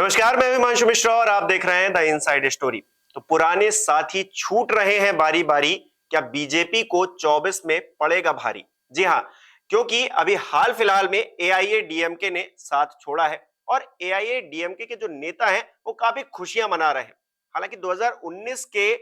नमस्कार, मैं हिमांशु मिश्रा और आप देख रहे हैं द इनसाइड स्टोरी। तो पुराने साथी छूट रहे हैं बारी बारी, क्या बीजेपी को 24 में पड़ेगा भारी? जी हाँ, क्योंकि अभी हाल फिलहाल में एआईएडीएमके ने साथ छोड़ा है और एआईएडीएमके के जो नेता हैं वो काफी खुशियां मना रहे हैं। हालांकि 2019 के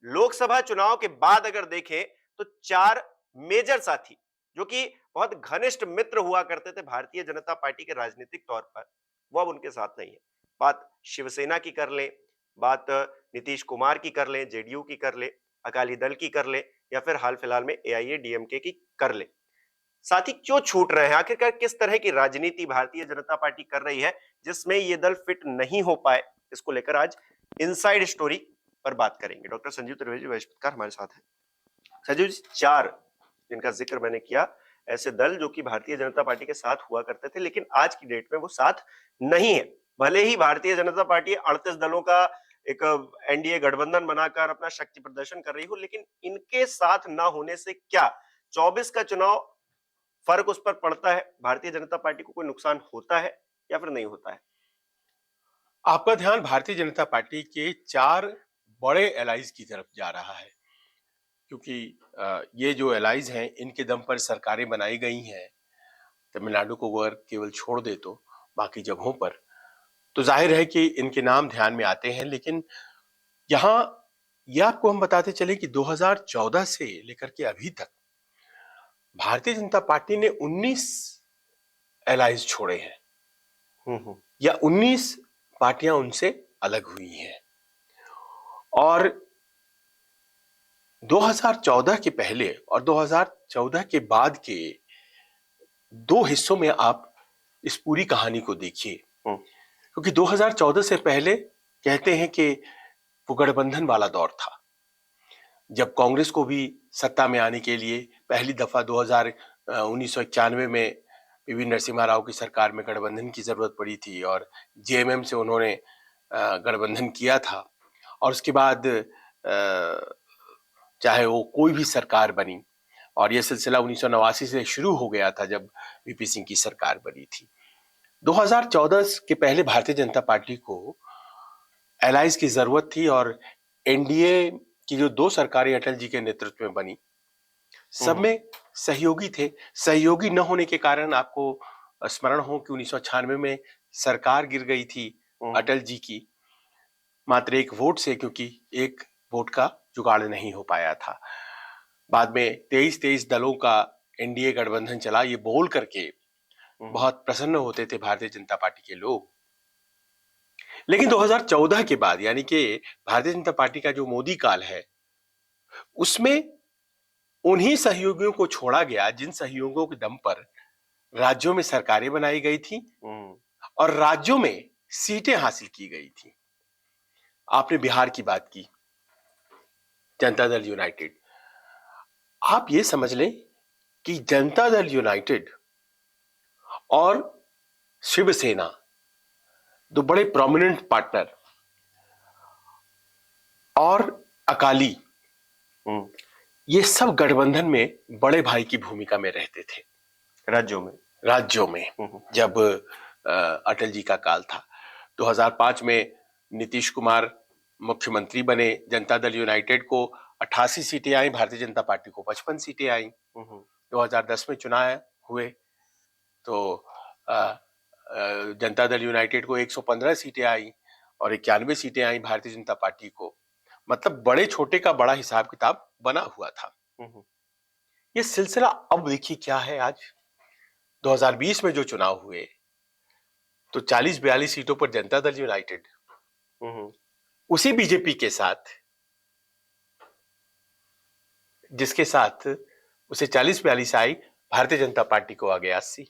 लोकसभा चुनाव के बाद अगर देखें तो चार मेजर साथी जो कि बहुत घनिष्ठ मित्र हुआ करते थे भारतीय जनता पार्टी के राजनीतिक तौर पर, वो अब उनके साथ नहीं है। बात शिवसेना की कर लें, बात नीतीश कुमार की कर लें, जेडीयू की कर लें, अकाली दल की कर लें, या फिर हाल फिलहाल में एआईएडीएमके की कर लें। साथी क्यों छूट रहे हैं? आखिरकार किस तरह की राजनीति भारतीय जनता पार्टी कर रही है जिसमें ये दल फिट नहीं हो पाए? इसको लेकर आज इनसाइड स्टोरी पर बात करेंगे। डॉक्टर संजीव त्रिवेदी वैश्विककार हमारे साथ हैं। संजीव जी, चार जिनका जिक्र मैंने किया, ऐसे दल जो कि भारतीय जनता पार्टी के साथ हुआ करते थे, लेकिन आज की डेट में वो साथ नहीं है। भले ही भारतीय जनता पार्टी 38 दलों का एक एनडीए गठबंधन बनाकर अपना शक्ति प्रदर्शन कर रही हो, लेकिन इनके साथ ना होने से क्या 24 का चुनाव फर्क उस पर पड़ता है? भारतीय जनता पार्टी को कोई नुकसान होता है या फिर नहीं होता है? आपका ध्यान भारतीय जनता पार्टी के चार बड़े एलाइज की तरफ जा रहा है, क्योंकि ये जो एलाइज हैं इनके दम पर सरकारें बनाई गई हैं। तमिलनाडु को अगर केवल छोड़ दे तो बाकी जगहों पर तो जाहिर है कि इनके नाम ध्यान में आते हैं। लेकिन यहाँ यह आपको हम बताते चले कि 2014 से लेकर के अभी तक भारतीय जनता पार्टी ने 19 एलाइज छोड़े हैं या 19 पार्टियां उनसे अलग हुई हैं। और 2014 के पहले और 2014 के बाद के दो हिस्सों में आप इस पूरी कहानी को देखिए, क्योंकि 2014 से पहले कहते हैं कि वो गठबंधन वाला दौर था, जब कांग्रेस को भी सत्ता में आने के लिए पहली दफा 1991 में पीवी नरसिम्हा राव की सरकार में गठबंधन की जरूरत पड़ी थी और जेएमएम से उन्होंने गठबंधन किया था। और उसके बाद चाहे वो कोई भी सरकार बनी, और यह सिलसिला 1989 से शुरू हो गया था जब वीपी सिंह की सरकार बनी थी। 2014 के पहले भारतीय जनता पार्टी को एलाइज की जरूरत थी और एनडीए की जो दो सरकारें अटल जी के नेतृत्व में बनी, सब में सहयोगी थे। सहयोगी न होने के कारण आपको स्मरण हो कि 1996 में सरकार गिर गई थी अटल जी की, मात्र एक वोट से, क्योंकि एक वोट का जुगाड़ नहीं हो पाया था। बाद में 23 दलों का एनडीए गठबंधन चला, ये बोल करके बहुत प्रसन्न होते थे भारतीय जनता पार्टी के लोग। लेकिन 2014 के बाद, यानी कि भारतीय जनता पार्टी का जो मोदी काल है, उसमें उन्हीं सहयोगियों को छोड़ा गया जिन सहयोगियों के दम पर राज्यों में सरकारें बनाई गई थी और राज्यों में सीटें हासिल की गई थी। आपने बिहार की बात की, जनता दल यूनाइटेड। आप ये समझ लें कि जनता दल यूनाइटेड और शिवसेना, दो बड़े प्रोमिनेंट पार्टनर, और अकाली, ये सब गठबंधन में बड़े भाई की भूमिका में रहते थे राज्यों में जब अटल जी का काल था। 2005 में नीतीश कुमार मुख्यमंत्री बने, जनता दल यूनाइटेड को 88 सीटें आई, भारतीय जनता पार्टी को 55 सीटें आई। 2010 में चुनाव हुए तो जनता दल यूनाइटेड को 115 सीटें आई और 91 सीटें आई भारतीय जनता पार्टी को। मतलब बड़े छोटे का बड़ा हिसाब किताब बना हुआ था। ये सिलसिला अब देखिए क्या है। आज 2020 में जो चुनाव हुए तो 40-42 सीटों पर जनता दल यूनाइटेड उसी बीजेपी के साथ, जिसके साथ उसे 40-42 आई, भारतीय जनता पार्टी को आ गया 80।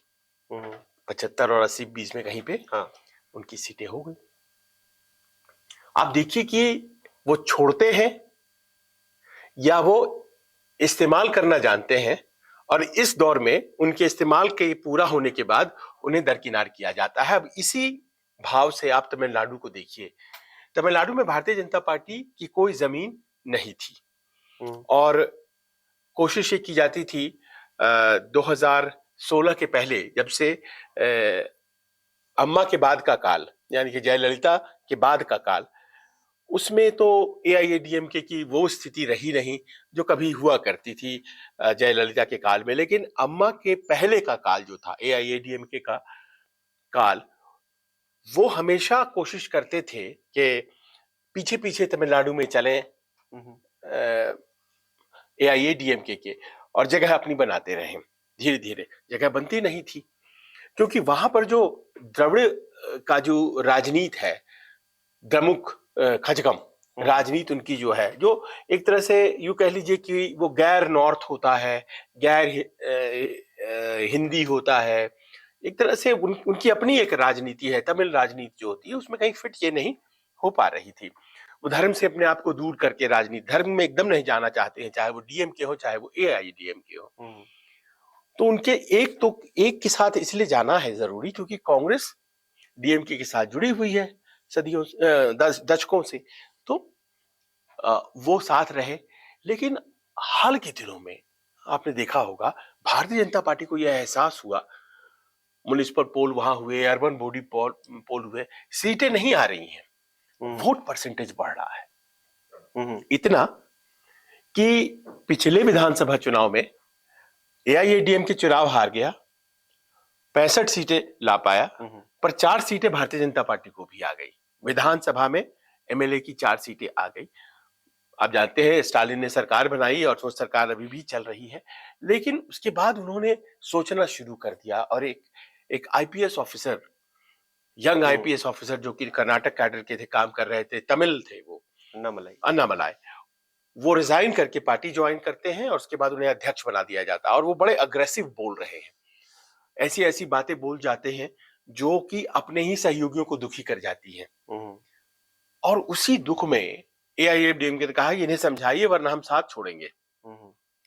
75 और 80 बीच में कहीं पे उनकी सीटें हो गई। आप देखिए कि वो छोड़ते हैं या वो इस्तेमाल करना जानते हैं, और इस दौर में उनके इस्तेमाल के पूरा होने के बाद उन्हें दरकिनार किया जाता है। अब इसी भाव से आप तमिलनाडु को देखिए। तमिलनाडु में भारतीय जनता पार्टी की कोई जमीन नहीं थी और कोशिश ये की जाती थी 2016 के पहले, जब से अम्मा के बाद का काल यानी कि जयललिता के बाद का काल, उसमें तो एआईएडीएमके की वो स्थिति रही नहीं जो कभी हुआ करती थी जयललिता के काल में। लेकिन अम्मा के पहले का काल जो था, एआईएडीएमके का काल, वो हमेशा कोशिश करते थे कि पीछे पीछे तमिलनाडु में चलें एआईएडीएमके के, और जगह अपनी बनाते रहें। धीरे धीरे जगह बनती नहीं थी, क्योंकि वहां पर जो द्रविड़ का जो राजनीति है, द्रमुक खजगम राजनीति उनकी जो है, जो एक तरह से यूं कह लीजिए कि वो गैर नॉर्थ होता है, गैर हिंदी होता है, एक तरह से उनकी अपनी एक राजनीति है। तमिल राजनीति जो होती है उसमें कहीं फिट ये नहीं हो पा रही थी। वो धर्म से अपने आप को दूर करके राजनीति, धर्म में एकदम नहीं जाना चाहते हैं, चाहे वो डीएमके हो चाहे वो एआईडीएमके हो। तो उनके एक के साथ इसलिए जाना है जरूरी क्योंकि कांग्रेस डीएमके के साथ जुड़ी हुई है सदियों दशकों से, तो वो साथ रहे। लेकिन हाल के दिनों में आपने देखा होगा भारतीय जनता पार्टी को यह एहसास हुआ, म्युनिसिपल पोल वहां हुए, अर्बन बॉडी पोल हुए, सीटें नहीं आ रही हैं, वोट परसेंटेज बढ़ रहा है इतना कि पिछले विधानसभा चुनाव में एआईएडीएम के चुनाव हार गया, 65 सीटें ला पाया, पर 4 सीटें भारतीय जनता पार्टी को भी आ गई। विधानसभा में एमएलए की 4 सीटें आ गई। आप जानते हैं स्टालिन ने सरकार बनाई और वो सरकार अभी भी चल रही है, लेकिन उसके बाद उन्होंने सोचना शुरू कर दिया और एक IPS officer, young IPS officer जो कि कर्नाटक कैडर के थे, काम कर रहे थे, तमिल थे, वो अन्नामलाई, वो रिजाइन करके पार्टी ज्वाइन करते हैं और उसके बाद उन्हें अध्यक्ष बना दिया जाता है। और वो बड़े अग्रेसिव बोल रहे हैं, ऐसी ऐसी बातें बोल जाते हैं जो कि अपने ही सहयोगियों को दुखी कर जाती हैं। और उसी दुख में एआईएडीएमके ने कहा कि इन्हें समझाइए वरना हम साथ छोड़ेंगे।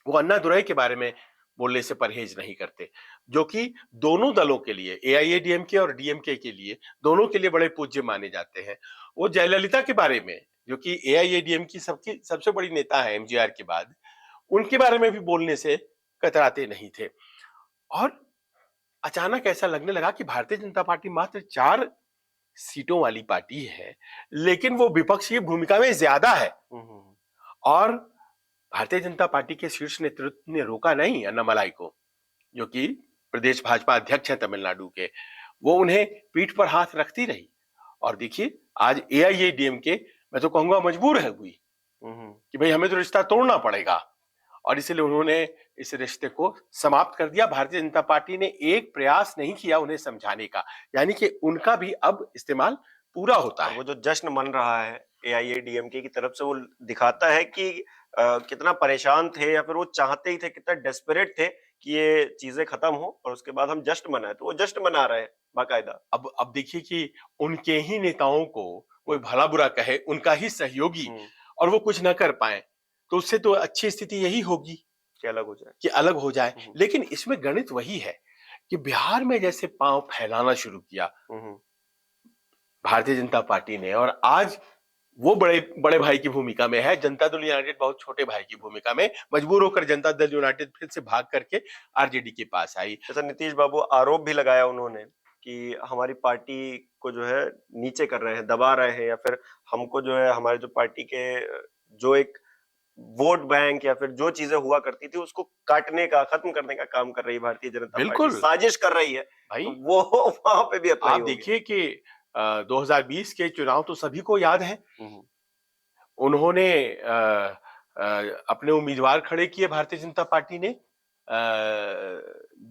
वो अन्नादुरई के बारे में बोलने से परहेज नहीं करते, जो कि दोनों दलों के लिए, एआईएडीएमके और डीएमके के लिए, दोनों के लिए बड़े पूज्य माने जाते हैं। वो जयललिता के बारे में, जो कि एआईएडीएम की सबसे बड़ी नेता है एमजीआर के बाद, उनके बारे में भी बोलने से कतराते नहीं थे। और अचानक ऐसा लगने लगा कि भारतीय जनता पार्टी मात्र 4 सीटों वाली पार्टी है, लेकिन वो विपक्षी भूमिका में ज्यादा है। और भारतीय जनता पार्टी के शीर्ष नेतृत्व ने रोका नहीं अन्नामलाई को, जो कि प्रदेश भाजपा अध्यक्ष है तमिलनाडु के, वो उन्हें पीठ पर हाथ रखती रही। और देखिए आज एआईएडीएमके, मैं तो कहूंगा मजबूर है हुई कि भाई हमें तो रिश्ता तोड़ना पड़ेगा, और इसलिए उन्होंने इस रिश्ते को समाप्त कर दिया। भारतीय जनता पार्टी ने एक प्रयास नहीं किया उन्हें समझाने का, यानी कि उनका भी अब इस्तेमाल पूरा होता है। वो जो जश्न मन रहा है एआईएडीएमके की तरफ से, वो दिखाता है कि कितना परेशान थे, या फिर वो चाहते ही थे, कितना डेस्परेट थे कि ये चीजें खत्म हो और उसके बाद हम जश्न मनाएं। तो वो जश्न मना रहे हैं बाकायदा। अब देखिए कि उनके ही नेताओं को कोई भला बुरा कहे, उनका ही सहयोगी, और वो कुछ ना कर पाए, तो उससे तो अच्छी स्थिति यही होगी कि अलग हो जाए। लेकिन इसमें गणित वही है कि बिहार में जैसे पांव फैलाना शुरू किया भारतीय जनता पार्टी ने, और आज वो बड़े भाई की भूमिका में है, जनता दल यूनाइटेड बहुत छोटे भाई की भूमिका में, मजबूर होकर जनता दल यूनाइटेड फिर से भाग करके आरजेडी के पास आई। जैसा नीतीश बाबू आरोप भी लगाया उन्होंने कि हमारी पार्टी को जो है नीचे कर रहे हैं, दबा रहे हैं, या फिर हमको जो है हमारे जो पार्टी के जो एक वोट बैंक या फिर जो चीजें हुआ करती थी उसको काटने का, खत्म करने का काम कर रही है भारतीय जनता पार्टी, साजिश कर रही है भाई। तो वो वहां पे भी आप देखिए कि 2020 के चुनाव तो सभी को याद है, उन्होंने अपने उम्मीदवार खड़े किए भारतीय जनता पार्टी ने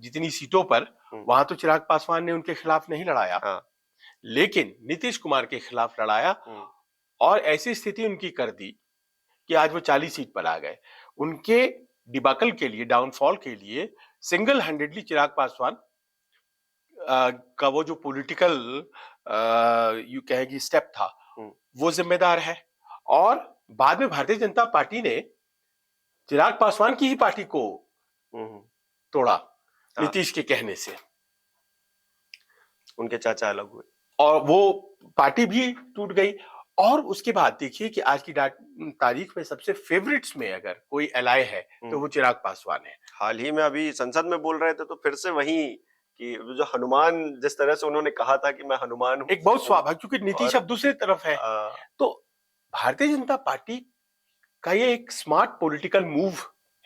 जितनी सीटों पर, वहां तो चिराग पासवान ने उनके खिलाफ नहीं लड़ाया, लेकिन नीतीश कुमार के खिलाफ लड़ाया, और ऐसी स्थिति उनकी कर दी कि आज वो 40 सीट पर आ गए। उनके डिबाकल के लिए, डाउनफॉल के लिए सिंगल हैंडेडली चिराग पासवान का वो जो पॉलिटिकल यू कहेगी स्टेप था, वो जिम्मेदार है। और बाद में भारतीय जनता पार्टी ने चिराग पासवान की ही पार्टी को तोड़ा नीतीश के कहने से, उनके चाचा अलग हुए और वो पार्टी भी टूट गई। और उसके बाद देखिए कि आज की तारीख में सबसे फेवरेट्स में अगर कोई एलाय है तो वो चिराग पासवान है। हाल ही में अभी संसद में बोल रहे थे तो फिर से वही कि जो हनुमान, जिस तरह से उन्होंने कहा था कि मैं हनुमान हूं, एक बहुत स्वाभाविक, क्योंकि नीतीश और अब दूसरी तरफ है। तो भारतीय जनता पार्टी का ये एक स्मार्ट पॉलिटिकल मूव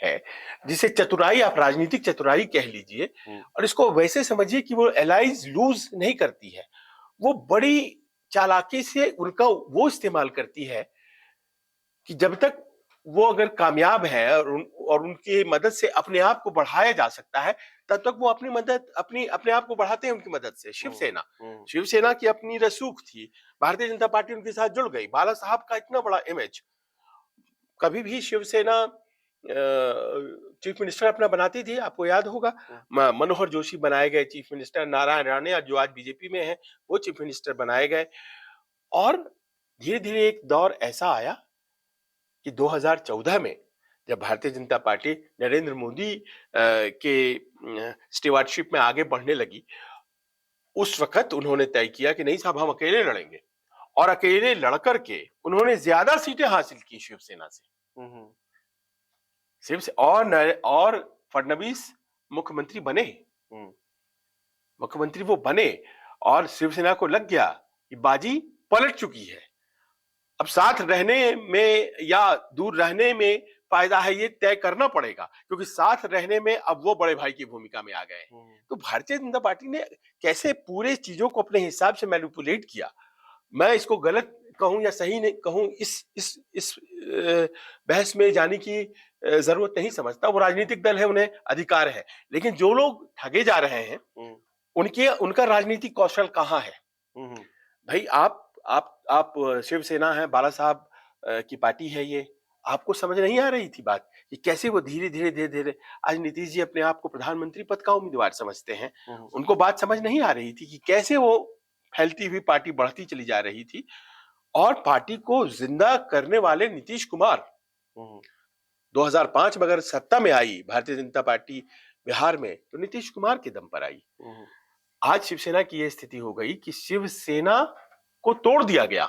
है, जिसे चतुराई, आप राजनीतिक चतुराई कह लीजिए, और इसको वैसे समझिए कि वो एलाइज लूज नहीं करती है, वो बड़ी चालाकी से उनका वो इस्तेमाल करती है कि जब तक वो अगर कामयाब है और उनकी मदद से अपने आप को बढ़ाया जा सकता है, तब तक वो अपनी मदद अपने आप को बढ़ाते हैं उनकी मदद से। शिवसेना की अपनी रसूख थी, भारतीय जनता पार्टी उनके साथ जुड़ गई। बाला साहब का इतना बड़ा इमेज, कभी भी शिवसेना चीफ मिनिस्टर अपना बनाती थी, आपको याद होगा। मनोहर जोशी बनाए गए चीफ मिनिस्टर, नारायण राणे जो आज बीजेपी में है वो चीफ मिनिस्टर बनाए गए। और धीरे धीरे एक दौर ऐसा आया कि 2014 में जब भारतीय जनता पार्टी नरेंद्र मोदी के स्टीवार्डशिप में आगे बढ़ने लगी, उस वक्त उन्होंने तय किया कि नहीं साहब, हम अकेले लड़ेंगे, और अकेले लड़कर के उन्होंने ज्यादा सीटें हासिल की शिवसेना से। और फडणवीस मुख्यमंत्री बने, मुख्यमंत्री वो बने, और शिवसेना को लग गया कि बाजी पलट चुकी है। अब साथ रहने में या दूर रहने में फायदा है, ये तय करना पड़ेगा, क्योंकि साथ रहने में अब वो बड़े भाई की भूमिका में आ गए। तो भारतीय जनता पार्टी ने कैसे पूरे चीजों को अपने हिसाब से मैनिपुलेट किया, मैं इसको गलत कहूं या सही नहीं कहूं, इस बहस में जाने की जरूरत नहीं समझता। वो राजनीतिक दल है, उन्हें अधिकार है, लेकिन जो लोग ठगे जा रहे हैं उनका राजनीतिक कौशल कहाँ है? भाई आप शिवसेना है, बाला साहब की पार्टी है, ये आपको समझ नहीं आ रही थी बात कि कैसे वो धीरे धीरे धीरे धीरे, आज नीतीश जी अपने आप को प्रधानमंत्री पद का उम्मीदवार समझते हैं, उनको बात समझ नहीं आ रही थी कि कैसे वो फैलती हुई पार्टी बढ़ती चली जा रही थी। और पार्टी को जिंदा करने वाले नीतीश कुमार, 2005 में अगर सत्ता में आई भारतीय जनता पार्टी बिहार में, तो नीतीश कुमार के दम पर आई। आज शिवसेना की यह स्थिति हो गई कि शिवसेना को तोड़ दिया गया।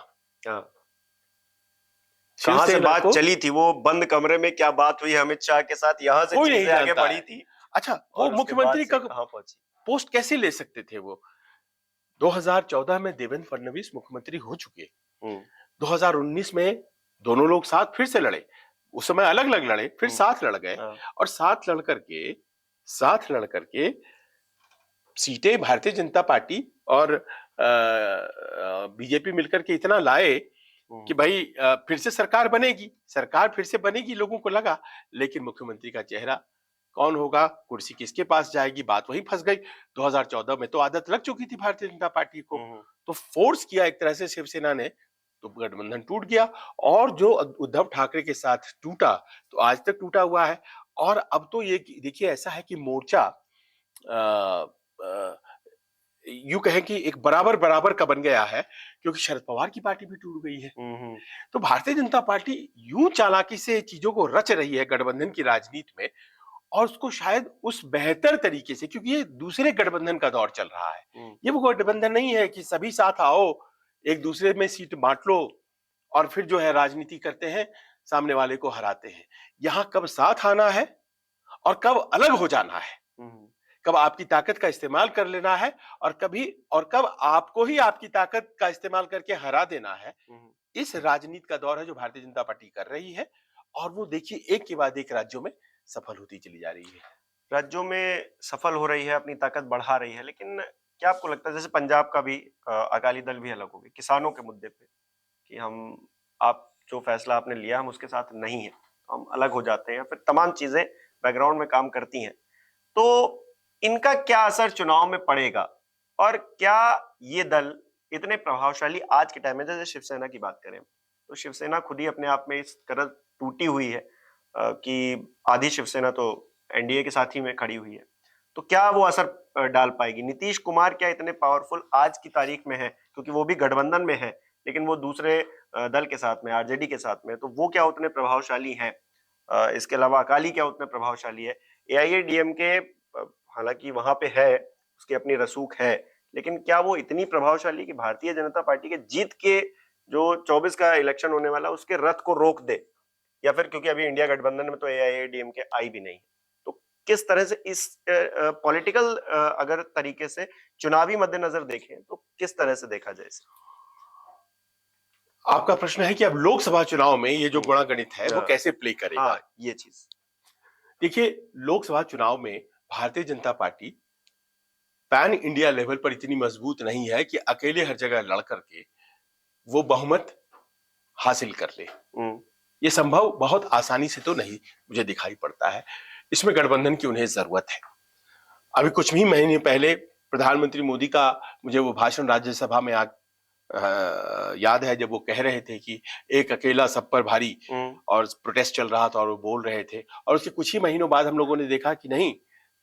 कहां से बात चली थी, वो बंद कमरे में क्या बात हुई अमित शाह के साथ, यहां से चीजें आगे बढ़ी थी। अच्छा, वो मुख्यमंत्री का पोस्ट कैसे ले सकते थे? वो 2014 में देवेंद्र फडणवीस मुख्यमंत्री हो चुके, 2019 में दोनों लोग साथ फिर से लड़े, उस समय अलग अलग लड़े, फिर साथ लड़ गए, और साथ लड़ करके सीटें भारतीय जनता पार्टी और बीजेपी मिलकर के इतना लाए कि भाई फिर से सरकार बनेगी, लोगों को लगा। लेकिन मुख्यमंत्री का चेहरा कौन होगा, कुर्सी किसके पास जाएगी, बात वहीं फंस गई। 2014 में तो आदत लग चुकी थी भारतीय जनता पार्टी को, तो फोर्स किया एक तरह से शिवसेना ने, तो गठबंधन टूट गया। और जो उद्धव ठाकरे के साथ टूटा, तो आज तक टूटा हुआ है। और अब तो ये देखिए, ऐसा है कि मोर्चा यूं कहें कि एक बराबर बराबर का बन गया है, क्योंकि शरद पवार की पार्टी भी टूट गई है। तो भारतीय जनता पार्टी यूं चालाकी से चीजों को रच रही है गठबंधन की राजनीति में, और उसको शायद उस बेहतर तरीके से, क्योंकि ये दूसरे गठबंधन का दौर चल रहा है, ये वो गठबंधन नहीं है कि सभी साथ आओ, एक दूसरे में सीट बांट लो और फिर जो है राजनीति करते हैं, सामने वाले को हराते हैं। यहां कब साथ आना है और कब अलग हो जाना है, कब आपकी ताकत का इस्तेमाल कर लेना है और कब आपको ही आपकी ताकत का इस्तेमाल करके हरा देना है, इस राजनीति का दौर है जो भारतीय जनता पार्टी कर रही है। और वो देखिए, एक के बाद एक राज्यों में सफल होती चली जा रही है, राज्यों में सफल हो रही है, अपनी ताकत बढ़ा रही है। लेकिन क्या आपको लगता है, जैसे पंजाब का भी अकाली दल भी अलग हो गई किसानों के मुद्दे पे, कि आप जो फैसला आपने लिया हम उसके साथ नहीं है, हम अलग हो जाते हैं, फिर तमाम चीजें बैकग्राउंड में काम करती हैं, तो इनका क्या असर चुनाव में पड़ेगा? और क्या ये दल इतने प्रभावशाली आज के टाइम में, जैसे शिवसेना की बात करें तो शिवसेना खुद ही अपने आप में इस तरह टूटी हुई है कि आधी शिवसेना तो एनडीए के साथ ही में खड़ी हुई है, तो क्या वो असर डाल पाएगी? नीतीश कुमार क्या इतने पावरफुल आज की तारीख में है, क्योंकि वो भी गठबंधन में है लेकिन वो दूसरे दल के साथ में, आरजेडी के साथ में, तो वो क्या उतने प्रभावशाली हैं? इसके अलावा अकाली क्या उतने प्रभावशाली है? एआईएडीएमके हालांकि वहां पे है, उसकी अपनी रसूख है, लेकिन क्या वो इतनी प्रभावशाली कि भारतीय जनता पार्टी के जीत के जो 24 का इलेक्शन होने वाला उसके रथ को रोक दे? या फिर क्योंकि अभी इंडिया गठबंधन में तो एआईएडीएमके आई भी नहीं, तो किस तरह से इस पॉलिटिकल अगर तरीके से चुनावी मद्देनजर देखें तो किस तरह से देखा जाए इसे? आपका प्रश्न है कि अब लोकसभा चुनाव में ये जो गुणागणित है वो कैसे प्ले करेगा? हाँ, ये चीज देखिए, लोकसभा चुनाव में Bharatiya Janata party pan India level पर इतनी मजबूत नहीं है कि अकेले हर जगह लड़ करके वो बहुमत हासिल कर ले। ये संभव बहुत आसानी से तो नहीं मुझे दिखाई पड़ता है। इसमें गठबंधन की उन्हें जरूरत है। अभी कुछ ही महीने पहले प्रधानमंत्री मोदी का मुझे वो भाषण राज्यसभा में याद है, जब वो कह रहे थे कि एक अकेला सब पर भारी, और प्रोटेस्ट चल रहा था और वो बोल रहे थे, और उसके कुछ ही महीनों बाद हम लोगों ने देखा कि नहीं,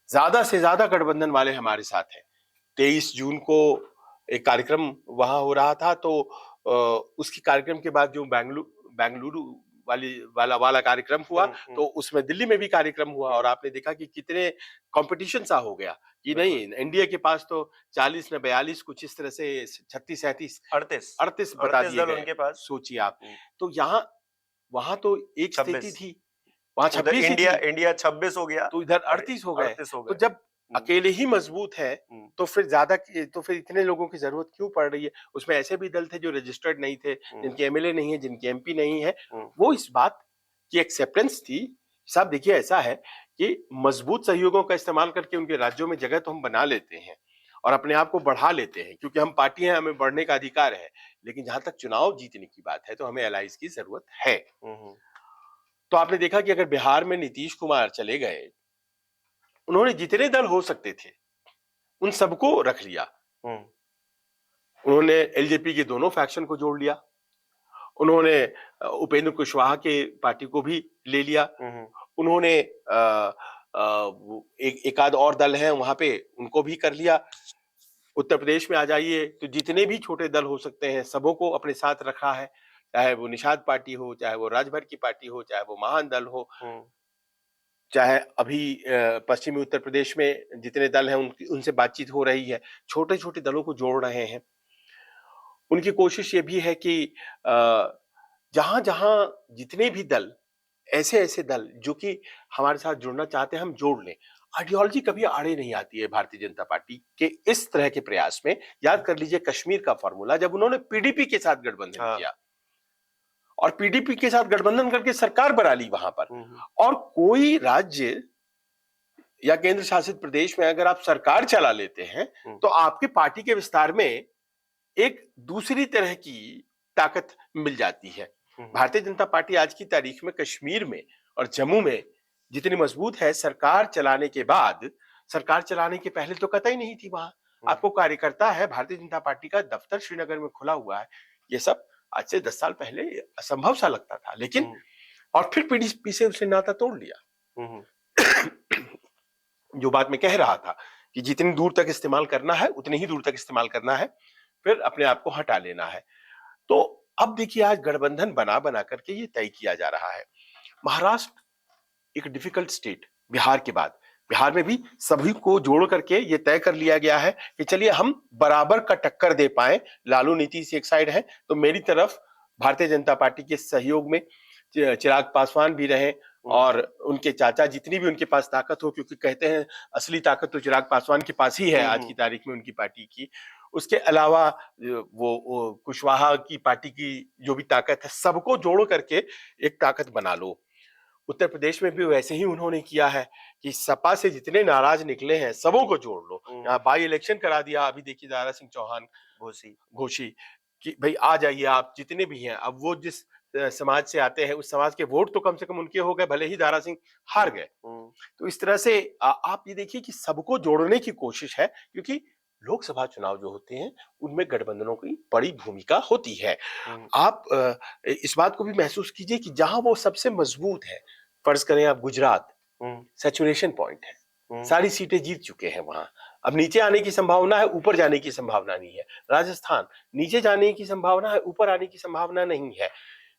ज्यादा से ज्यादा गठबंधन वाले हमारे साथ हैं। 23 जून को एक कार्यक्रम वहां हो रहा था, तो उसके कार्यक्रम के बाद जो बेंगलुरु वाला कार्यक्रम हुआ, तो उसमें दिल्ली में भी कार्यक्रम हुआ, और आपने देखा कि कितने कंपटीशन सा हो गया कि नहीं, एनडीए के पास तो 40 न 42 कुछ इस तरह से 36 37 38 बता दिए गए उनके पास। सोचिए आप, तो वहां तो एक स्थिति थी, वहां 26 इंडिया 26 हो गया, तो इधर 38 हो गए। तो जब अकेले ही मजबूत है तो फिर इतने लोगों की जरूरत क्यों पड़ रही है? उसमें ऐसे भी दल थे जो रजिस्टर्ड नहीं थे, जिनके एमएलए नहीं है, जिनके एमपी नहीं है। वो इस बात की एक्सेप्टेंस थी। साहब देखिए, ऐसा है कि मजबूत सहयोगों का इस्तेमाल करके उनके राज्यों में जगह तो हम बना लेते हैं और अपने आप को बढ़ा लेते हैं, क्योंकि हम पार्टी हैं, हमें बढ़ने का अधिकार है। लेकिन जहां तक चुनाव जीतने की बात है तो हमें एलाइज की जरूरत है। तो आपने देखा कि अगर बिहार में नीतीश कुमार चले गए, उन्होंने जितने दल हो सकते थे उन सबको रख लिया। उन्होंने एलजेपी के दोनों फैक्शन को जोड़ लिया, उन्होंने उपेंद्र कुशवाहा के पार्टी को भी ले लिया, उन्होंने एक आध और दल हैं वहां पे उनको भी कर लिया। उत्तर प्रदेश में आ जाइए तो जितने भी छोटे दल हो सकते हैं सबों को अपने साथ रखा है, चाहे वो निषाद पार्टी हो, चाहे वो राजभर की पार्टी हो, चाहे वो महान दल हो, चाहे अभी पश्चिमी उत्तर प्रदेश में जितने दल हैं उनसे बातचीत हो रही है, छोटे छोटे दलों को जोड़ रहे हैं। उनकी कोशिश ये भी है कि जहां जहां जितने भी दल, ऐसे दल जो कि हमारे साथ जुड़ना चाहते हैं, हम जोड़ लें। आइडियोलॉजी कभी आड़े नहीं आती है भारतीय जनता पार्टी के इस तरह के प्रयास में। याद कर लीजिए कश्मीर का फॉर्मूला, जब उन्होंने पीडीपी के साथ गठबंधन किया और पीडीपी के साथ गठबंधन करके सरकार बना ली वहां पर, और कोई राज्य या केंद्र शासित प्रदेश में अगर आप सरकार चला लेते हैं तो आपके पार्टी के विस्तार में एक दूसरी तरह की ताकत मिल जाती है। भारतीय जनता पार्टी आज की तारीख में कश्मीर में और जम्मू में जितनी मजबूत है, सरकार चलाने के बाद, सरकार चलाने के पहले तो कतई नहीं थी। वहां आपको कार्यकर्ता है, भारतीय जनता पार्टी का दफ्तर श्रीनगर में खुला हुआ है। ये सब आज से 10 साल पहले असंभव सा लगता था, लेकिन और फिर पीडीपी से उसने नाता तोड़ लिया। जो बात मैं कह रहा था कि जितनी दूर तक इस्तेमाल करना है उतनी ही दूर तक इस्तेमाल करना है, फिर अपने आप को हटा लेना है। तो अब देखिए, आज गठबंधन बना बना करके ये तय किया जा रहा है। महाराष्ट्र एक डिफिकल्ट स्टेट, बिहार के बाद बिहार में भी सभी को जोड़ करके ये तय कर लिया गया है कि चलिए हम बराबर का टक्कर दे पाए। लालू नीतीश एक साइड है, तो मेरी तरफ भारतीय जनता पार्टी के सहयोग में चिराग पासवान भी रहे, और उनके चाचा, जितनी भी उनके पास ताकत हो, क्योंकि कहते हैं असली ताकत तो चिराग पासवान के पास ही है आज की तारीख में उनकी पार्टी की। उसके अलावा वो कुशवाहा की पार्टी की जो भी ताकत है, सबको जोड़ करके एक ताकत बना लो। उत्तर प्रदेश में भी वैसे ही उन्होंने किया है कि सपा से जितने नाराज निकले हैं सबों को जोड़ लो। यहाँ बाई इलेक्शन करा दिया। अभी देखिए दारा सिंह चौहान घोषी कि भाई आ जाइए आप जितने भी हैं। अब वो जिस समाज से आते हैं उस समाज के वोट तो कम से कम उनके हो गए, भले ही दारा सिंह हार गए। तो इस तरह से आप ये देखिए कि सबको जोड़ने की कोशिश है, क्योंकि लोकसभा चुनाव जो होते हैं उनमें गठबंधनों की बड़ी भूमिका होती है। आप इस बात को भी महसूस कीजिए कि जहां वो सबसे मजबूत है, फर्ज करें आप गुजरात, सैचुरेशन पॉइंट है, सारी सीटें जीत चुके हैं वहां। अब नीचे आने की संभावना है, ऊपर जाने की संभावना नहीं है। राजस्थान, नीचे जाने की संभावना है, ऊपर आने की संभावना नहीं है।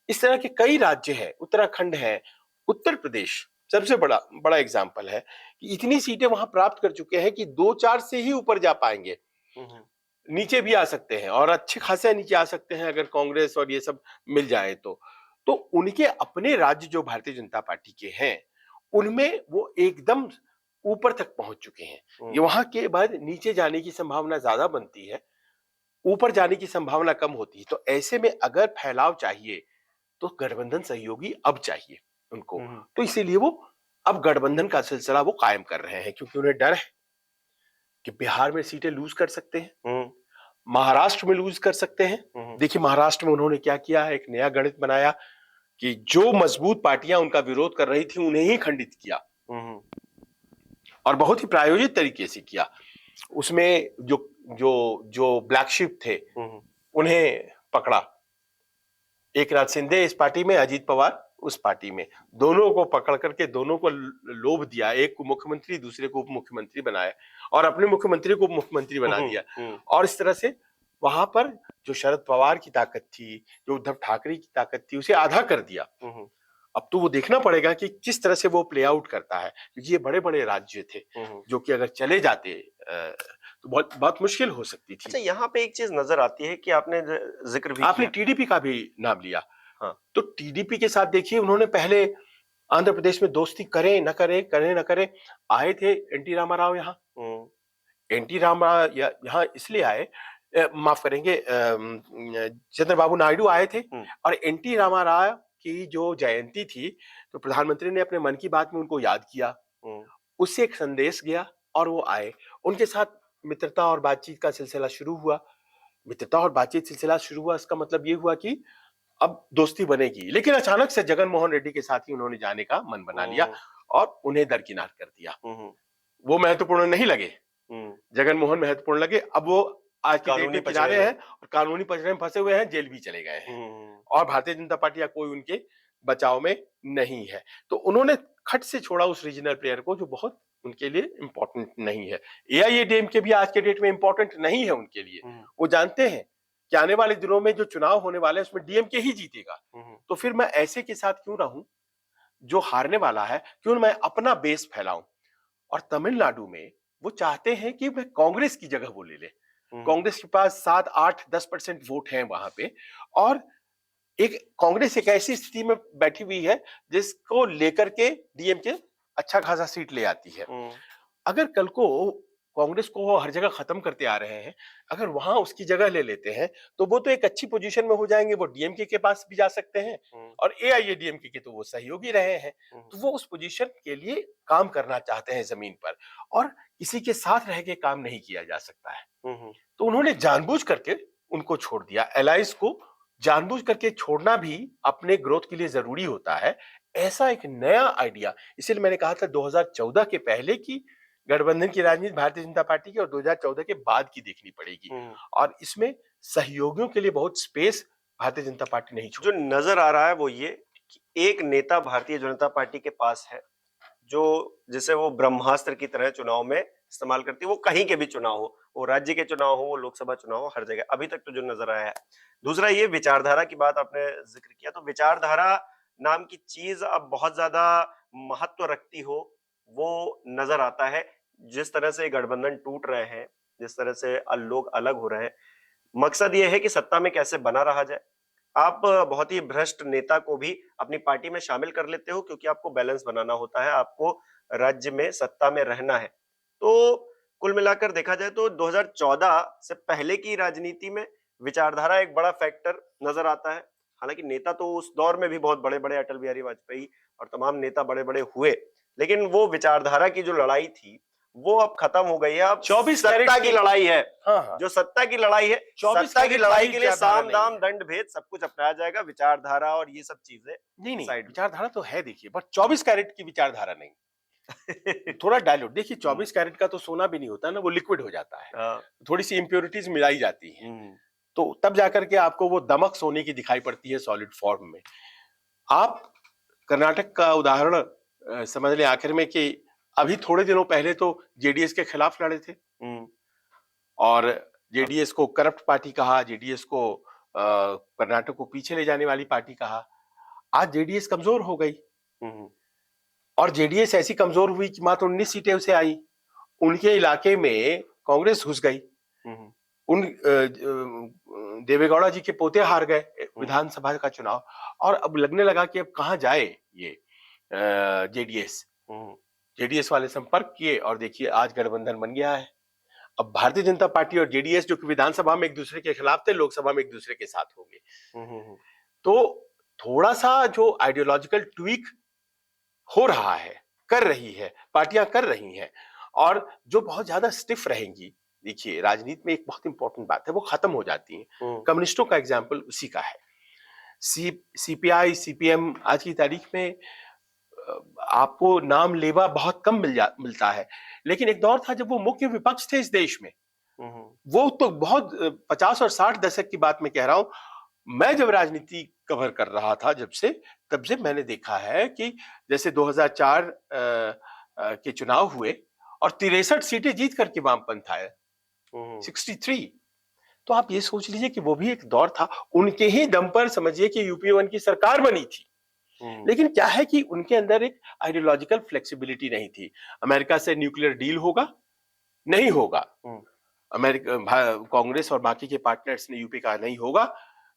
इस तरह के कई राज्य हैं, उत्तराखंड है, उत्तर प्रदेश सबसे बड़ा एग्जाम्पल है कि इतनी सीटें वहां प्राप्त कर चुके हैं कि 2-4 से ही ऊपर जा पाएंगे। नीचे भी आ सकते हैं और अच्छे खासे नीचे आ सकते हैं अगर कांग्रेस और ये सब मिल जाए तो उनके अपने राज्य जो भारतीय जनता पार्टी के हैं उनमें वो एकदम ऊपर तक पहुंच चुके हैं। ये वहां के बाद नीचे जाने की संभावना ज्यादा बनती है, ऊपर जाने की संभावना कम होती है। तो ऐसे में अगर फैलाव चाहिए तो गठबंधन सहयोगी अब चाहिए उनको। तो इसीलिए वो अब गठबंधन का सिलसिला वो कायम कर रहे हैं, क्योंकि उन्हें डर है कि बिहार में सीटें लूज कर सकते हैं, महाराष्ट्र में लूज कर सकते हैं। देखिए महाराष्ट्र में उन्होंने क्या किया है, एक नया गणित बनाया कि जो मजबूत पार्टियां उनका विरोध कर रही थी उन्हें ही खंडित किया, और बहुत ही प्रायोजित तरीके से किया। उसमें जो जो जो ब्लैक शिप थे उन्हें पकड़ा, एकनाथ शिंदे इस पार्टी में, अजीत पवार उस पार्टी में, दोनों को पकड़ करके दोनों को लोभ दिया, एक को मुख्यमंत्री दूसरे को उप मुख्यमंत्री बनाया, और अपने मुख्यमंत्री को उप मुख्यमंत्री बना दिया। और इस तरह से वहां पर जो शरद पवार की ताकत थी, जो उद्धव ठाकरे की ताकत थी, उसे आधा कर दिया। अब तो वो देखना पड़ेगा कि किस तरह से वो प्ले आउट करता है, क्योंकि ये बड़े बड़े राज्य थे जो कि अगर चले जाते तो बहुत बहुत मुश्किल हो सकती थी। अच्छा, यहाँ पे एक चीज नजर आती है कि आपने जिक्र भी आपने किया। टीडीपी का भी नाम लिया। हाँ, तो टीडीपी के साथ देखिए उन्होंने पहले आंध्र प्रदेश में दोस्ती करे न करे, आए थे एनटी रामाराव यहाँ। एनटी रामाराव यहाँ इसलिए आए, माफ करेंगे, चंद्रबाबू नायडू आए थे, और एनटी रामाराव की जो जयंती थी तो प्रधानमंत्री ने अपने मन की बात में उनको याद किया, उससे एक संदेश गया और वो आए। उनके साथ मित्रता और बातचीत का सिलसिला शुरू हुआ। मित्रता और बातचीत सिलसिला शुरू हुआ, इसका मतलब ये हुआ कि अब दोस्ती बनेगी, लेकिन अचानक से जगन मोहन रेड्डी के साथ ही उन्होंने जाने का मन बना लिया और उन्हें दरकिनार कर दिया। वो महत्वपूर्ण नहीं लगे, जगन मोहन महत्वपूर्ण लगे। अब वो आज के डेट में किनारे हैं और कानूनी पचड़े में फंसे हुए हैं, जेल भी चले गए हैं, और भारतीय जनता पार्टी या कोई उनके बचाव में नहीं है। तो उन्होंने खट से छोड़ा उस रीजनल प्लेयर को जो बहुत उनके लिए इंपॉर्टेंट नहीं है। एआईएडीएमके भी आज के डेट में इंपॉर्टेंट नहीं है उनके लिए। वो जानते हैं कि आने वाले दिनों में जो चुनाव होने वाले हैं उसमें डीएमके ही जीतेगा, तो फिर मैं ऐसे के साथ क्यों रहूं जो हारने वाला है, क्यों मैं अपना बेस फैलाऊं। और तमिलनाडु में वो चाहते हैं कि मैं कांग्रेस की जगह वो ले ले। कांग्रेस के पास 7, 8, 10% वोट हैं वहां पे, और एक कांग्रेस एक ऐसी स्थिति में बैठी हुई है जिसको लेकर के डीएमके अच्छा खासा सीट ले आती है। अगर कल को कांग्रेस को हर जगह खत्म करते आ रहे हैं, अगर वहां उसकी जगह ले लेते हैं तो वो तो एक अच्छी पोजीशन में हो जाएंगे, वो डीएमके के पास भी जा सकते हैं, और एआईएडीएमके के तो वो सहयोगी रहे हैं, तो वो उस पोजीशन के लिए काम करना चाहते हैं जमीन पर, और किसी के साथ रह के काम नहीं किया जा सकता है। तो उन्होंने जानबूझ करके उनको छोड़ दिया। एलाइज को जानबूझ करके छोड़ना भी अपने ग्रोथ के लिए जरूरी होता है। ऐसा एक नया आइडिया, इसीलिए मैंने कहा था 2014 के पहले की गठबंधन की राजनीति भारतीय जनता पार्टी की और 2014 के बाद की देखनी पड़ेगी, और इसमें सहयोगियों के लिए बहुत स्पेस भारतीय जनता पार्टी नहीं छोड़। जो नजर आ रहा है वो ये कि एक नेता भारतीय जनता पार्टी के पास है जो जिसे वो ब्रह्मास्त्र की तरह चुनाव में इस्तेमाल करती है, वो कहीं के भी चुनाव हो, वो राज्य के चुनाव हो, वो लोकसभा चुनाव हो, हर जगह अभी तक तो जो नजर आया है। दूसरा ये विचारधारा की बात आपने जिक्र किया, तो विचारधारा नाम की चीज अब बहुत ज्यादा महत्व रखती हो वो नजर आता है। जिस तरह से गठबंधन टूट रहे हैं, जिस तरह से लोग अलग हो रहे हैं, मकसद ये है कि सत्ता में कैसे बना रहा जाए। आप बहुत ही भ्रष्ट नेता को भी अपनी पार्टी में शामिल कर लेते हो क्योंकि आपको बैलेंस बनाना होता है, आपको राज्य में सत्ता में रहना है। तो कुल मिलाकर देखा जाए तो 2014 से पहले की राजनीति में विचारधारा एक बड़ा फैक्टर नजर आता है। हालांकि नेता तो उस दौर में भी बहुत बड़े बड़े, अटल बिहारी वाजपेयी और तमाम नेता बड़े बड़े हुए, लेकिन वो विचारधारा की जो लड़ाई थी वो अब खत्म हो गई है। अब 24 सत्ता की लड़ाई है। हाँ। जो सत्ता की लड़ाई है, 24 सत्ता की लड़ाई के लिए विचारधारा साम दाम दंड भेद सब कुछ अपनाया जाएगा, विचारधारा और ये सब चीजें नहीं साइड में। विचारधारा तो है देखिए, बट 24 कैरेट की विचारधारा नहीं। थोड़ा डायल्यूट देखिए, 24 कैरेट का तो सोना भी नहीं होता ना, वो लिक्विड हो जाता है, थोड़ी सी इंप्योरिटीज मिलाई जाती है, तो तब जाकर के आपको वो दमक सोने की दिखाई पड़ती है सॉलिड फॉर्म में। आप कर्नाटक का उदाहरण समझ लें आखिर में कि अभी थोड़े दिनों पहले तो जेडीएस के खिलाफ लड़े थे, और जेडीएस को करप्ट पार्टी कहा, जेडीएस को कर्नाटक को पीछे ले जाने वाली पार्टी कहा। आज जेडीएस कमजोर हो गई, और जेडीएस ऐसी कमजोर हुई कि मात्र 19 सीटें उसे आई, उनके इलाके में कांग्रेस घुस गई, उन देवेगौड़ा जी के पोते हार गए विधानसभा का चुनाव, और अब लगने लगा कि अब कहां जाए ये जेडीएस। जेडीएस वाले संपर्क किए और देखिए आज गठबंधन बन गया है। अब भारतीय जनता पार्टी और जेडीएस जो कि विधानसभा में एक दूसरे के खिलाफ थे, लोकसभा में एक दूसरे के साथ हो गए। तो थोड़ा सा जो आइडियोलॉजिकल ट्वीक हो रहा है, कर रही है, पार्टियां कर रही हैं, और जो बहुत ज्यादा स्टिफ रहेंगी, देखिए राजनीति में एक बहुत इंपॉर्टेंट बात है, वो खत्म हो जाती है। कम्युनिस्टों का एग्जाम्पल उसी का है। सीपीआई सीपीएम आज की तारीख में आपको नाम लेवा बहुत कम मिलता है, लेकिन एक दौर था जब वो मुख्य विपक्ष थे इस देश में। वो तो बहुत 50 और 60 दशक की बात मैं कह रहा हूं। मैं जब राजनीति कवर कर रहा था तब से मैंने देखा है कि जैसे 2004 के चुनाव हुए और 63 सीटें जीत करके वामपंथ आए, 63। तो आप ये सोच लीजिए कि वो भी एक दौर था, उनके ही दम पर समझिए कि यूपीए 1 की सरकार बनी थी। लेकिन क्या है कि उनके अंदर एक आइडियोलॉजिकल फ्लेक्सिबिलिटी नहीं थी। अमेरिका से न्यूक्लियर डील होगा, नहीं होगा। अमेरिका, कांग्रेस और बाकी के पार्टनर्स ने यूपी कहा नहीं होगा,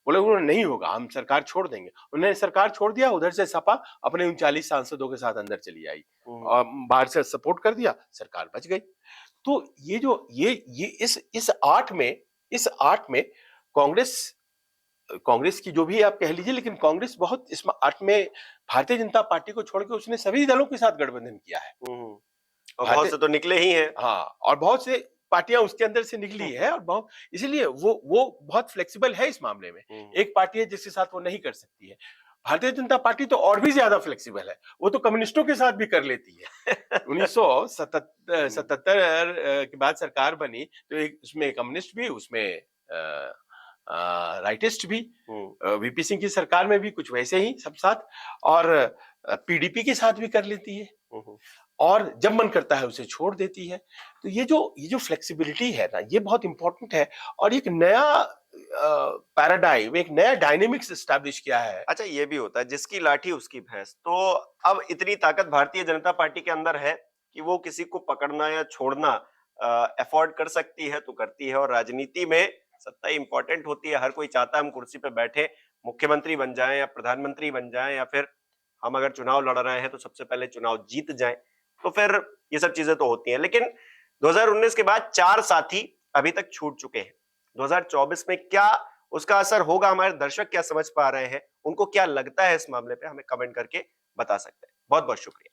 बोले उन्होंने नहीं होगा, हम सरकार छोड़ देंगे। उन्होंने सरकार छोड़ दिया, उधर से सपा अपने 39 सांसदों के साथ अंदर चली आई और बाहर से सपोर्ट कर दिया, सरकार बच गई। तो ये जो ये इस आठ में कांग्रेस की जो भी आप कह लीजिए, लेकिन कांग्रेस बहुत इस आठ में भारतीय जनता पार्टी को छोड़ के उसने सभी दलों के साथ गठबंधन किया है। और बहुत से तो निकले ही हैं। हाँ, और बहुत से पार्टियां उसके अंदर से निकली है, और बहुत इसलिए वो बहुत फ्लेक्सिबल है इस मामले में। एक पार्टी है जिसके साथ वो नहीं कर सकती है। भारतीय जनता पार्टी तो और भी ज्यादा फ्लेक्सिबल है, वो तो कम्युनिस्टों के साथ भी कर लेती है। 1977 के बाद सरकार बनी तो एक उसमें कम्युनिस्ट भी, उसमें राइटिस्ट भी, वीपी सिंह की सरकार में भी कुछ वैसे ही सब साथ, और पीडीपी के साथ भी कर लेती है, और जब मन करता है उसे छोड़ देती है। तो ये जो फ्लेक्सिबिलिटी है ना, ये बहुत इंपॉर्टेंट है, और एक नया पैराडाइम, एक नया डायनेमिक्स एस्टैब्लिश किया है। अच्छा, ये भी होता है जिसकी लाठी उसकी भैंस। तो अब इतनी ताकत भारतीय जनता पार्टी के अंदर है कि वो किसी को पकड़ना या छोड़ना अफोर्ड कर सकती है तो करती है। और राजनीति में सत्ता इंपॉर्टेंट होती है, हर कोई चाहता है हम कुर्सी पे बैठे मुख्यमंत्री बन जाएं या प्रधानमंत्री बन जाएं, या फिर हम अगर चुनाव लड़ रहे हैं तो सबसे पहले चुनाव जीत जाएं। तो फिर ये सब चीजें तो होती हैं। लेकिन 2019 के बाद 4 साथी अभी तक छूट चुके हैं। 2024 में क्या उसका असर होगा, हमारे दर्शक क्या समझ पा रहे हैं, उनको क्या लगता है इस मामले पे, हमें कमेंट करके बता सकते हैं। बहुत बहुत शुक्रिया।